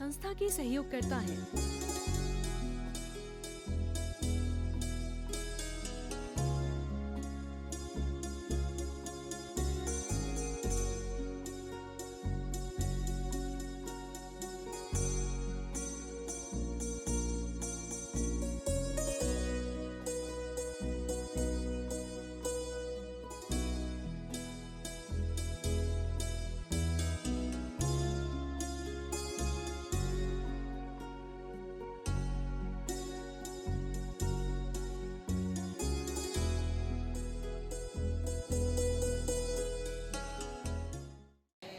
संस्था की सहयोगकर्ता है।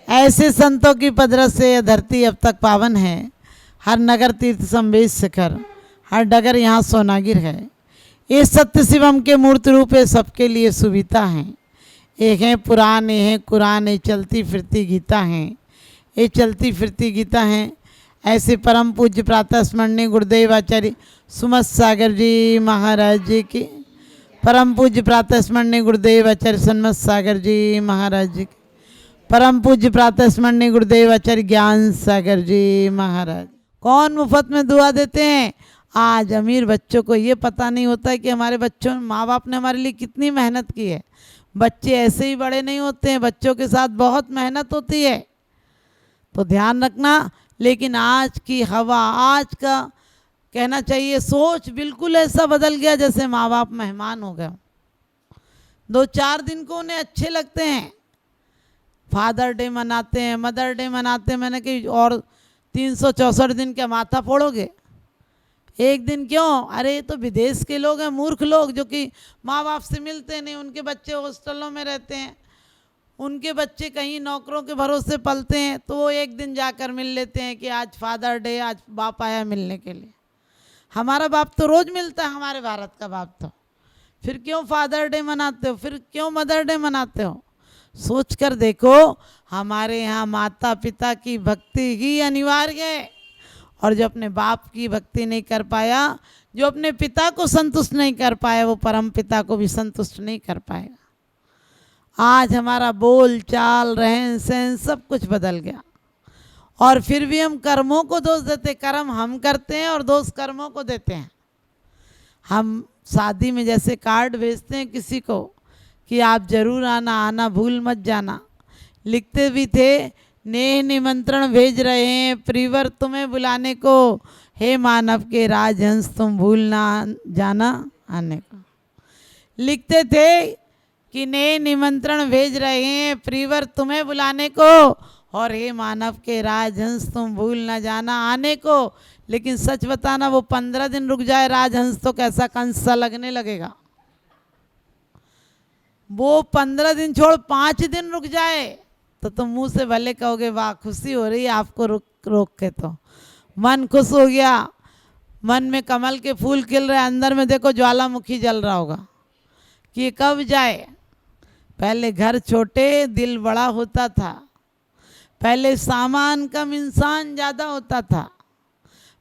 ऐसे संतों की पदरस से यह धरती अब तक पावन है। हर नगर तीर्थ संवेश शिखर, हर डगर यहाँ सोनागिर है। ये सत्य शिवम के मूर्त रूप है, सबके लिए सुविधा हैं। एक है पुराण, ये है कुरान, ये चलती फिरती गीता हैं। ये चलती फिरती गीता हैं। ऐसे परम पूज्य प्रातः स्मरणीय गुरुदेव आचार्य सुमत सागर जी महाराज जी की, परम पूज्य प्रातः स्मरणीय गुरुदेव आचार्य सुमत सागर जी महाराज जी की, परम पूज्य प्रातः स्मरणीय गुरुदेव आचार्य ज्ञान सागर जी महाराज। कौन मुफ्त में दुआ देते हैं? आज अमीर बच्चों को ये पता नहीं होता है कि हमारे बच्चों, माँ बाप ने हमारे लिए कितनी मेहनत की है। बच्चे ऐसे ही बड़े नहीं होते हैं, बच्चों के साथ बहुत मेहनत होती है, तो ध्यान रखना। लेकिन आज की हवा, आज का कहना चाहिए सोच बिल्कुल ऐसा बदल गया जैसे माँ बाप मेहमान हो गए। 2-4 दिन को उन्हें अच्छे लगते हैं, फादर डे मनाते हैं, मदर डे मनाते हैं। मैंने कि और 364 दिन क्या माथा फोड़ोगे? एक दिन क्यों? अरे ये तो विदेश के लोग हैं, मूर्ख लोग जो कि माँ बाप से मिलते नहीं, उनके बच्चे हॉस्टलों में रहते हैं, उनके बच्चे कहीं नौकरों के भरोसे पलते हैं, तो वो एक दिन जाकर मिल लेते हैं कि आज फादर डे, आज बाप आया मिलने के लिए। हमारा बाप तो रोज़ मिलता है, हमारे भारत का बाप तो। फिर क्यों फादर डे मनाते हो? फिर क्यों मदर डे मनाते हो? सोच कर देखो, हमारे यहाँ माता पिता की भक्ति ही अनिवार्य है। और जो अपने बाप की भक्ति नहीं कर पाया, जो अपने पिता को संतुष्ट नहीं कर पाया, वो परम पिता को भी संतुष्ट नहीं कर पाएगा। आज हमारा बोल चाल रहन सहन सब कुछ बदल गया, और फिर भी हम कर्मों को दोष देते। कर्म हम करते हैं और दोष कर्मों को देते हैं। हम शादी में जैसे कार्ड भेजते हैं किसी को कि आप जरूर आना, आना भूल मत जाना, लिखते भी थे, नेह निमंत्रण भेज रहे हैं प्रिवर तुम्हें बुलाने को, हे मानव के राजहंस तुम भूल ना जाना आने को। लिखते थे कि नेह निमंत्रण भेज रहे हैं प्रिवर तुम्हें बुलाने को, और हे मानव के राजहंस तुम भूल ना जाना आने को। लेकिन सच बताना, वो 15 दिन रुक जाए राजहंस तो कैसा कंस सा लगने लगेगा। वो 15 दिन छोड़ 5 दिन रुक जाए तो तुम मुंह से भले कहोगे वाह खुशी हो रही है आपको रोक के, तो मन खुश हो गया, मन में कमल के फूल खिल रहे, अंदर में देखो ज्वालामुखी जल रहा होगा कि ये कब जाए। पहले घर छोटे दिल बड़ा होता था, पहले सामान कम इंसान ज़्यादा होता था,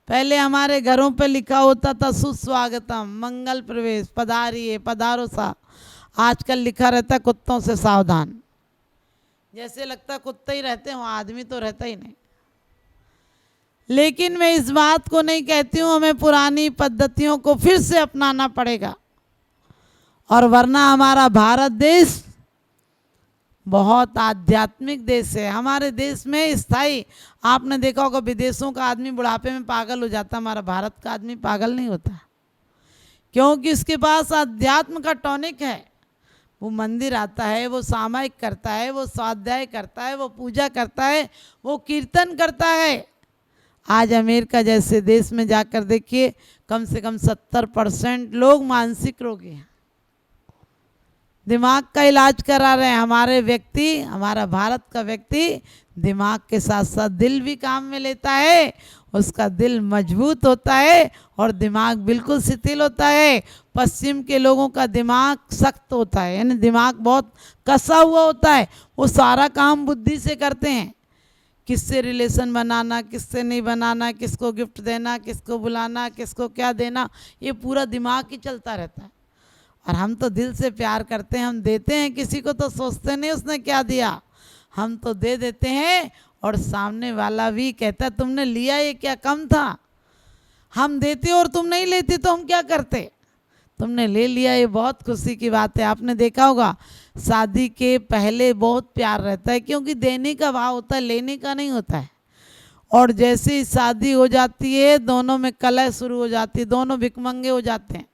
पहले हमारे घरों पे लिखा होता था सुस्वागतम, मंगल प्रवेश, पधारिए पधारो सा। आजकल लिखा रहता है कुत्तों से सावधान, जैसे लगता कुत्ते ही रहते हो, आदमी तो रहता ही नहीं। लेकिन मैं इस बात को नहीं कहती हूँ, हमें पुरानी पद्धतियों को फिर से अपनाना पड़ेगा, और वरना हमारा भारत देश बहुत आध्यात्मिक देश है। हमारे देश में स्थायी, आपने देखा होगा विदेशों का आदमी बुढ़ापे में पागल हो जाता, हमारा भारत का आदमी पागल नहीं होता, क्योंकि उसके पास अध्यात्म का टॉनिक है। वो मंदिर आता है, वो सामायिक करता है, वो स्वाध्याय करता है, वो पूजा करता है, वो कीर्तन करता है। आज अमेरिका जैसे देश में जाकर देखिए, कम से कम 70% लोग मानसिक रोगी हैं, दिमाग का इलाज करा रहे हैं। हमारे व्यक्ति, हमारा भारत का व्यक्ति दिमाग के साथ साथ दिल भी काम में लेता है, उसका दिल मजबूत होता है और दिमाग बिल्कुल शिथिल होता है। पश्चिम के लोगों का दिमाग सख्त होता है, यानी दिमाग बहुत कसा हुआ होता है, वो सारा काम बुद्धि से करते हैं। किससे रिलेशन बनाना, किससे नहीं बनाना, किसको गिफ्ट देना, किसको बुलाना, किसको क्या देना, ये पूरा दिमाग ही चलता रहता है। और हम तो दिल से प्यार करते हैं, हम देते हैं किसी को तो सोचते नहीं उसने क्या दिया, हम तो दे देते हैं और सामने वाला भी कहता तुमने लिया ये क्या कम था, हम देते और तुम नहीं लेते तो हम क्या करते, तुमने ले लिया ये बहुत खुशी की बात है। आपने देखा होगा शादी के पहले बहुत प्यार रहता है क्योंकि देने का भाव होता है, लेने का नहीं होता है। और जैसे ही शादी हो जाती है दोनों में कलह शुरू हो जाती है, दोनों भिखमंगे हो जाते हैं,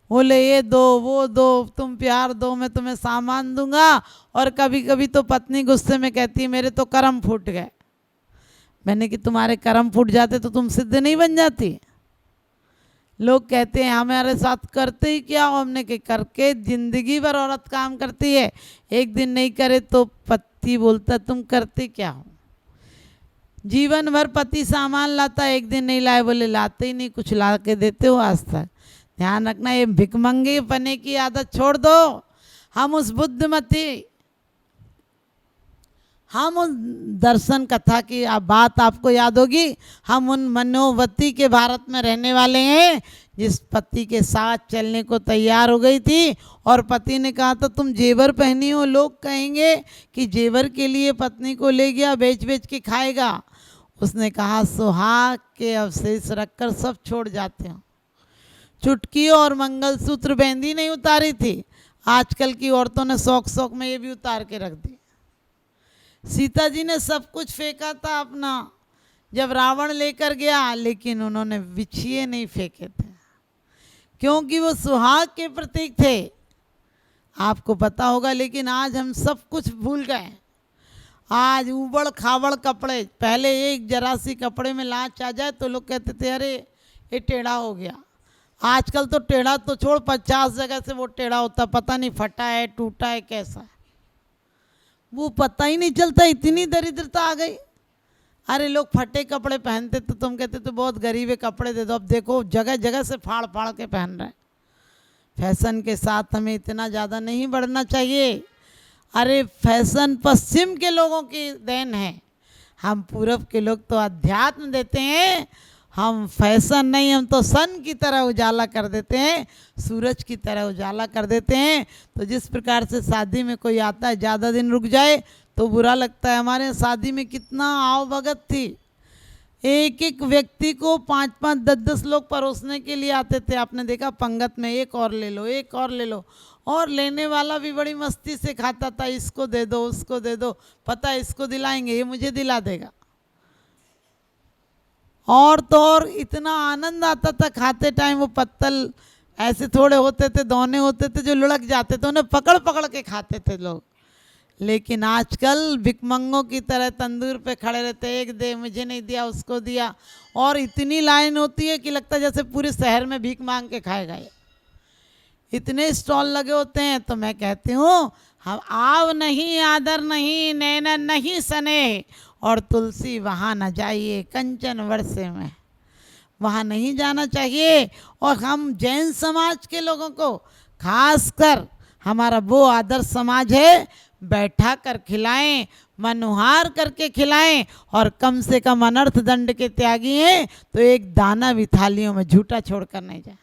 बोले ये दो वो दो, तुम प्यार दो मैं तुम्हें सामान दूंगा। और कभी कभी तो पत्नी गुस्से में कहती है मेरे तो कर्म फूट गए। मैंने कि तुम्हारे कर्म फूट जाते तो तुम सिद्ध नहीं बन जाती। लोग कहते हैं हमारे साथ करते ही क्या हो, हमने कि करके जिंदगी भर औरत काम करती है, एक दिन नहीं करे तो पति बोलता तुम करते क्या हो। जीवन भर पति सामान लाता है, एक दिन नहीं लाए बोले लाते ही नहीं, कुछ ला के देते हो आज तक। ध्यान रखना ये भिखमंगे पने की आदत छोड़ दो। हम उस बुद्धिमती, हम उन दर्शन कथा की बात आपको याद होगी, हम उन मनोवती के भारत में रहने वाले हैं जिस पति के साथ चलने को तैयार हो गई थी और पति ने कहा था तुम जेवर पहनी हो, लोग कहेंगे कि जेवर के लिए पत्नी को ले गया बेच बेच के खाएगा। उसने कहा सुहाग के अवशेष रखकर सब छोड़ जाते हो। चुटकी और मंगलसूत्र बेंदी नहीं उतारी थी, आजकल की औरतों ने शौक शौक में ये भी उतार के रख दी। सीता जी ने सब कुछ फेंका था अपना जब रावण लेकर गया, लेकिन उन्होंने बिछिए नहीं फेंके थे क्योंकि वो सुहाग के प्रतीक थे, आपको पता होगा। लेकिन आज हम सब कुछ भूल गए। आज उबड़ खाबड़ कपड़े, पहले एक जरा सी कपड़े में लांच आ जाए तो लोग कहते थे अरे ये टेढ़ा हो गया। आजकल तो टेढ़ा तो छोड़, 50 जगह से वो टेढ़ा होता, पता नहीं फटा है टूटा है कैसा है, वो पता ही नहीं चलता, इतनी दरिद्रता आ गई। अरे लोग फटे कपड़े पहनते तो तुम कहते तो बहुत गरीब है कपड़े दे दो, अब देखो जगह जगह से फाड़ फाड़ के पहन रहे हैं। फैशन के साथ हमें इतना ज़्यादा नहीं बढ़ना चाहिए। अरे फैशन पश्चिम के लोगों की देन है, हम पूरब के लोग तो अध्यात्म देते हैं। हम फैशन नहीं, हम तो सन की तरह उजाला कर देते हैं, सूरज की तरह उजाला कर देते हैं। तो जिस प्रकार से शादी में कोई आता है ज़्यादा दिन रुक जाए तो बुरा लगता है। हमारे शादी में कितना आव भगत थी, एक एक व्यक्ति को 5-5 10-10 लोग परोसने के लिए आते थे। आपने देखा पंगत में एक और ले लो एक और ले लो, और लेने वाला भी बड़ी मस्ती से खाता था, इसको दे दो उसको दे दो, पता है इसको दिलाएंगे ये मुझे दिला देगा। और तो और इतना आनंद आता था खाते टाइम। वो पत्तल ऐसे थोड़े होते थे, दोने होते थे जो लुढ़क जाते थे, उन्हें पकड़ पकड़ के खाते थे लोग। लेकिन आजकल भिखमंगों की तरह तंदूर पे खड़े रहते, एक दे मुझे नहीं दिया उसको दिया, और इतनी लाइन होती है कि लगता है जैसे पूरे शहर में भीख मांग के खाएगा ये। इतने स्टॉल लगे होते हैं। तो मैं कहती हूँ हम आव नहीं आदर नहीं नैना नहीं स्नेह, और तुलसी वहाँ न जाइए कंचन वर्षे में, वहाँ नहीं जाना चाहिए। और हम जैन समाज के लोगों को खासकर, हमारा वो आदर्श समाज है, बैठा कर खिलाएं, मनुहार करके खिलाएं, और कम से कम अनर्थ दंड के त्यागी हैं तो एक दाना भी थालियों में झूठा छोड़कर नहीं जाए।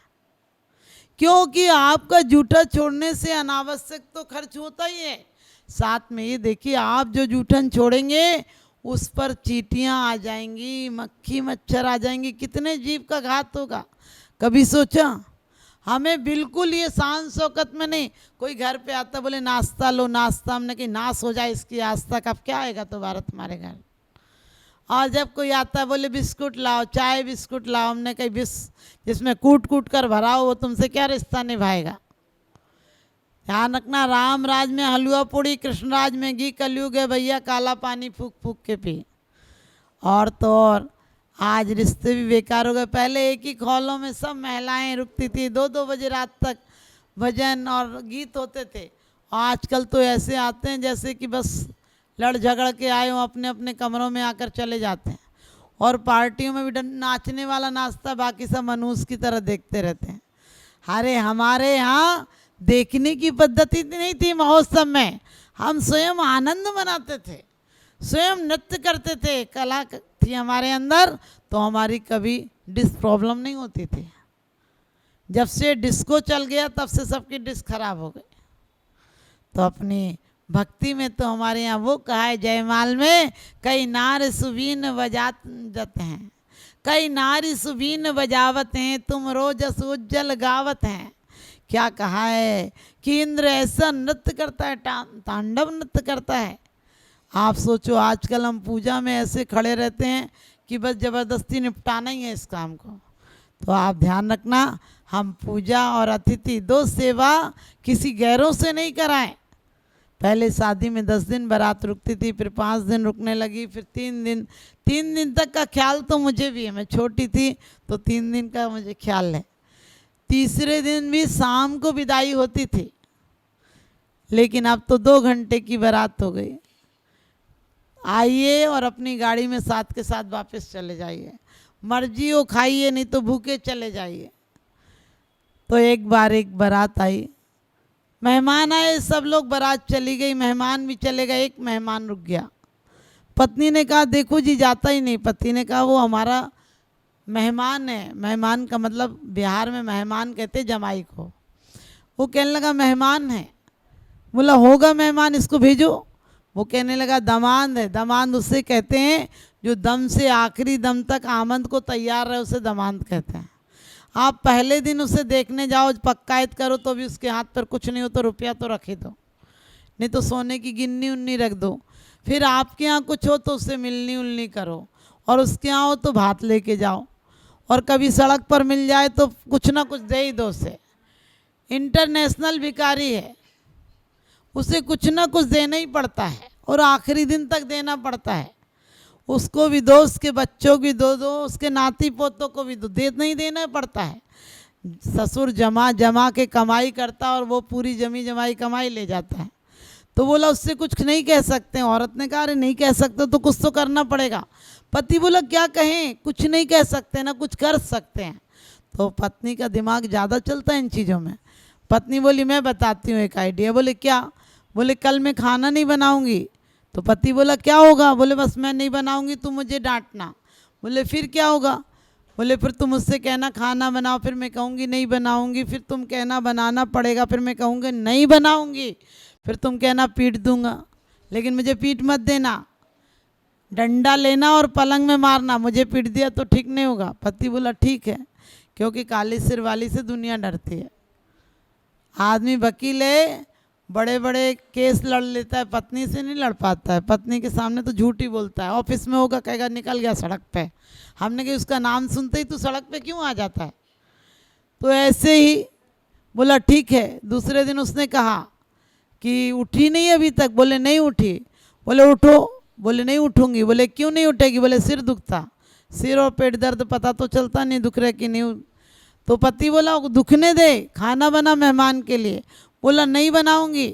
क्योंकि आपका जूठा छोड़ने से अनावश्यक तो खर्च होता ही है, साथ में ये देखिए आप जो जूठन छोड़ेंगे उस पर चींटियाँ आ जाएंगी, मक्खी मच्छर आ जाएंगी, कितने जीव का घात होगा। कभी सोचा? हमें बिल्कुल ये शान शौकत में नहीं। कोई घर पे आता बोले नाश्ता लो नाश्ता, हमने कि नाश हो जाए इसकी आज तक, अब क्या आएगा तो भारत हमारे घर। और जब कोई आता है बोले बिस्कुट लाओ चाय बिस्कुट लाओ, हमने कही जिसमें कूट कूट कर भराओ वो तुमसे क्या रिश्ता निभाएगा। ध्यान रखना, राम राज में हलवा पूड़ी, कृष्ण राज में घी, कलयुग है भैया काला पानी फूक फूक के पी। और तो और आज रिश्ते भी बेकार हो गए। पहले एक ही हॉलों में सब महिलाएं रुकती थी, 2-2 बजे रात तक भजन और गीत होते थे। आजकल तो ऐसे आते हैं जैसे कि बस लड़ झगड़ के आए हो, अपने अपने कमरों में आकर चले जाते हैं। और पार्टियों में भी नाचने वाला नाचता, बाकी सब मनूस की तरह देखते रहते हैं। अरे हमारे यहाँ देखने की पद्धति नहीं थी महोत्सव में, हम स्वयं आनंद मनाते थे, स्वयं नृत्य करते थे, कला थी हमारे अंदर, तो हमारी कभी डिस्क प्रॉब्लम नहीं होती थी। जब से डिस्को चल गया तब से सबकी डिस्क खराब हो गई। तो अपनी भक्ति में तो हमारे यहाँ वो कहा है जयमाल में, कई नार सुबीन बजात जत हैं, कई नारी सुबीन बजावत हैं, तुम रोज उज्जल गावत हैं। क्या कहा है कि इंद्र ऐसा नृत्य करता है, तांडव नृत्य करता है। आप सोचो आजकल हम पूजा में ऐसे खड़े रहते हैं कि बस ज़बरदस्ती निपटाना ही है इस काम को। तो आप ध्यान रखना, हम पूजा और अतिथि दो सेवा किसी गैरों से नहीं कराएं। पहले शादी में 10 दिन बारात रुकती थी, फिर 5 दिन रुकने लगी, फिर 3 दिन तक का ख्याल तो मुझे भी है, मैं छोटी थी तो 3 दिन का मुझे ख्याल है। तीसरे दिन भी शाम को विदाई होती थी, लेकिन अब तो 2 घंटे की बारात हो गई। आइए और अपनी गाड़ी में साथ के साथ वापस चले जाइए, मर्जी हो खाइए, नहीं तो भूखे चले जाइए। तो एक बार एक बारात आई, मेहमान आए, सब लोग, बारात चली गई, मेहमान भी चले गए, एक मेहमान रुक गया। पत्नी ने कहा देखो जी जाता ही नहीं। पति ने कहा वो हमारा मेहमान है। मेहमान का मतलब बिहार में मेहमान कहते जमाई को। वो कहने लगा मेहमान है। बोला होगा मेहमान, इसको भेजो। वो कहने लगा दामाद है। दामाद उससे कहते हैं जो दम से आखिरी दम तक आमद को तैयार रहे, उसे दामाद कहते हैं। आप पहले दिन उसे देखने जाओ, पक्कायत करो तो भी उसके हाथ पर कुछ नहीं हो तो रुपया तो रख ही दो, नहीं तो सोने की गिन्नी उन्नी रख दो। फिर आपके यहाँ कुछ हो तो उससे मिलनी उलनी करो, और उसके यहाँ हो तो भात लेके जाओ, और कभी सड़क पर मिल जाए तो कुछ ना कुछ दे ही दो उसे। इंटरनेशनल भिखारी है, उसे कुछ ना कुछ देना ही पड़ता है, और आखिरी दिन तक देना पड़ता है। उसको भी दो, उसके बच्चों की दो, उसके नाती पोतों को भी दो, नहीं देना पड़ता है। ससुर जमा जमा के कमाई करता है और वो पूरी जमी जमाई कमाई ले जाता है। तो बोला उससे कुछ नहीं कह सकते। औरत ने कहा अरे नहीं कह सकते तो कुछ तो करना पड़ेगा। पति बोला क्या कहें, कुछ नहीं कह सकते ना कुछ कर सकते हैं। तो पत्नी का दिमाग ज़्यादा चलता है इन चीज़ों में। पत्नी बोली मैं बताती हूँ एक आइडिया। बोले क्या? बोले कल मैं खाना नहीं बनाऊँगी। तो पति बोला क्या होगा? बोले बस मैं नहीं बनाऊँगी, तुम मुझे डांटना। बोले फिर क्या होगा? बोले फिर तुम मुझसे कहना खाना बनाओ, फिर मैं कहूँगी नहीं बनाऊँगी, फिर तुम कहना बनाना पड़ेगा, फिर मैं कहूँगी नहीं बनाऊँगी, फिर तुम कहना पीट दूँगा, लेकिन मुझे पीट मत देना, डंडा लेना और पलंग में मारना, मुझे पीट दिया तो ठीक नहीं होगा। पति बोला ठीक है, क्योंकि काली सिर वाली से दुनिया डरती है। आदमी वकील है, बड़े बड़े केस लड़ लेता है, पत्नी से नहीं लड़ पाता है। पत्नी के सामने तो झूठ ही बोलता है। ऑफिस में होगा कहेगा निकल गया सड़क पे। हमने कहा उसका नाम सुनते ही तू सड़क पे क्यों आ जाता है? तो ऐसे ही बोला ठीक है। दूसरे दिन उसने कहा कि उठी नहीं अभी तक? बोले नहीं उठी। बोले उठो। बोले नहीं उठूंगी। बोले क्यों नहीं उठेगी? बोले सिर दुखता। सिर और पेट दर्द पता तो चलता नहीं दुख रहा कि नहीं। तो पति बोला दुखने दे, खाना बना मेहमान के लिए। बोला नहीं बनाऊंगी।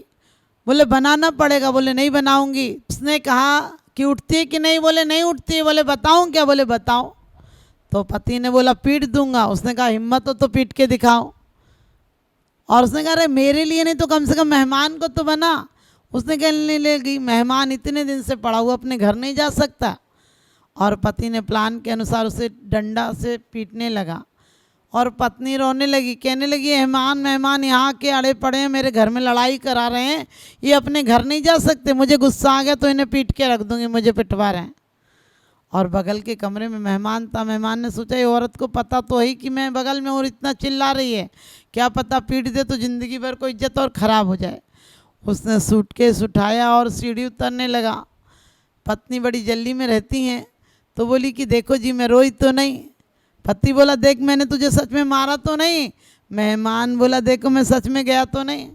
बोले बनाना पड़ेगा। बोले नहीं बनाऊंगी। उसने कहा कि उठती है कि नहीं? बोले नहीं उठती है। बोले बताऊं क्या? बोले बताओ। तो पति ने बोला पीट दूंगा। उसने कहा हिम्मत हो तो पीट के दिखाओ। और उसने कहा अरे मेरे लिए नहीं तो कम से कम मेहमान को तो बना। उसने कहने लगी मेहमान इतने दिन से पड़ा हुआ अपने घर नहीं जा सकता। और पति ने प्लान के अनुसार उसे डंडा से पीटने लगा। और पत्नी रोने लगी, कहने लगी मेहमान यहाँ के अड़े पड़े हैं, मेरे घर में लड़ाई करा रहे हैं, ये अपने घर नहीं जा सकते, मुझे गुस्सा आ गया तो इन्हें पीट के रख दूंगी, मुझे पिटवा रहे हैं। और बगल के कमरे में मेहमान था। मेहमान ने सोचा ये औरत को पता तो है कि मैं बगल में और इतना चिल्ला रही है, क्या पता पीट दे तो ज़िंदगी भर को इज्जत और ख़राब हो जाए। उसने सूटकेस उठाया और सीढ़ी उतरने लगा। पत्नी बड़ी जल्दी में रहती हैं तो बोली कि देखो जी मैं रोई तो नहीं। पति बोला देख मैंने तुझे सच में मारा तो नहीं। मेहमान बोला देखो मैं सच में गया तो नहीं।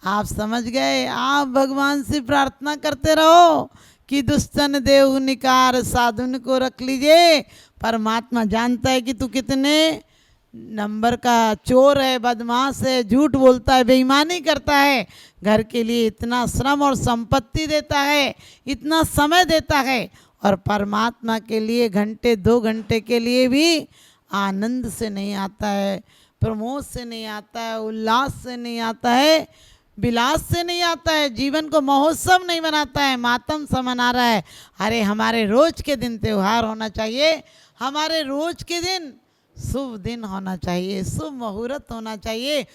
आप समझ गए? आप भगवान से प्रार्थना करते रहो कि दुष्टन देव निकार साधुन को रख लीजिए। परमात्मा जानता है कि तू कितने नंबर का चोर है, बदमाश है, झूठ बोलता है, बेईमानी करता है। घर के लिए इतना श्रम और संपत्ति देता है, इतना समय देता है, और परमात्मा के लिए घंटे 2 घंटे के लिए भी आनंद से नहीं आता है, प्रमोद से नहीं आता है, उल्लास से नहीं आता है, विलास से नहीं आता है, जीवन को महोत्सव नहीं बनाता है, मातम सा मना रहा है। अरे हमारे रोज के दिन त्यौहार होना चाहिए, हमारे रोज के दिन शुभ दिन होना चाहिए, शुभ मुहूर्त होना चाहिए।